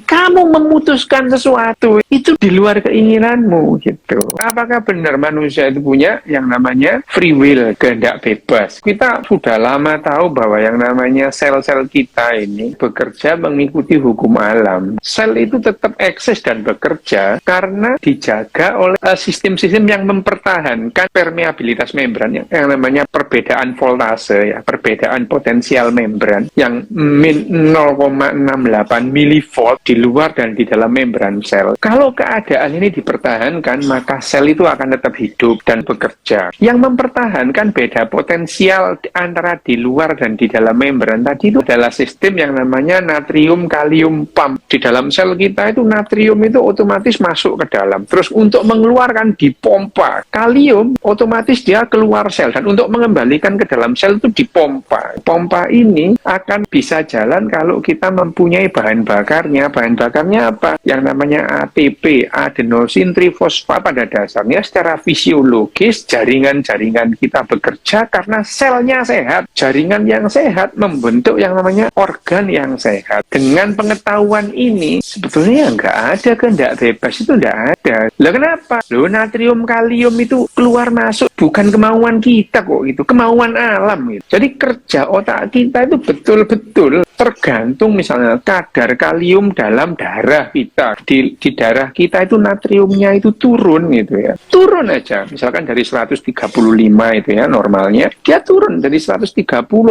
Kamu memutuskan sesuatu itu di luar keinginanmu gitu. Apakah benar manusia itu punya yang namanya free will, kehendak bebas? Kita sudah lama tahu bahwa yang namanya sel-sel kita ini bekerja mengikuti hukum alam. Sel itu tetap eksis dan bekerja karena dijaga oleh sistem-sistem yang mempertahankan permeabilitas membran, yang namanya perbedaan voltase, ya, perbedaan potensial membran yang min 0,68 milivolt di luar dan di dalam membran sel. Kalau keadaan ini dipertahankan, maka sel itu akan tetap hidup dan bekerja. Yang mempertahankan beda potensial antara di luar dan di dalam membran tadi itu adalah sistem yang namanya natrium kalium pump. Di dalam sel kita itu natrium itu otomatis masuk ke dalam. Terus untuk mengeluarkan dipompa. Kalium otomatis dia keluar sel, dan untuk mengembalikan ke dalam sel itu dipompa. Pompa ini akan bisa jalan kalau kita mempunyai bahan bakarnya. Bahan bakarnya apa? Yang namanya ATP, adenosin trifosfat. Pada dasarnya secara fisiologis jaringan-jaringan kita bekerja karena selnya sehat. Jaringan yang sehat membentuk yang namanya organ yang sehat. Dengan pengetahuan ini sebetulnya nggak ada kehendak bebas, itu nggak ada. Lah kenapa? Loh, natrium kalium itu keluar masuk bukan kemauan kita kok, itu kemauan alam gitu. Jadi kerja otak kita itu betul-betul tergantung misalnya kadar kalium dalam darah kita. Di darah kita itu natriumnya itu turun gitu ya. Turun aja. Misalkan dari 135 itu ya normalnya, dia turun dari 130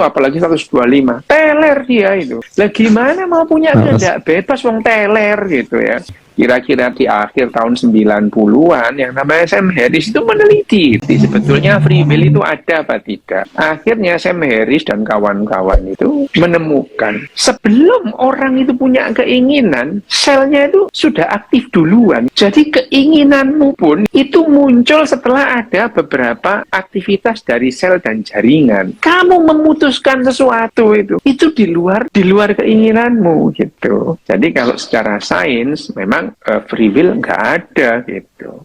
apalagi 125. Teler dia itu. Lah gimana mau punya kehendak bebas wong teler gitu ya. Kira-kira di akhir tahun 90-an yang namanya Sam Harris itu meneliti sebetulnya free will itu ada apa tidak. Akhirnya Sam Harris dan kawan-kawan itu menemukan sebelum orang itu punya keinginan, selnya itu sudah aktif duluan. Jadi keinginanmu pun itu muncul setelah ada beberapa aktivitas dari sel dan jaringan. Kamu memutuskan sesuatu itu di luar keinginanmu gitu. Jadi kalau secara sains memang free will nggak ada gitu.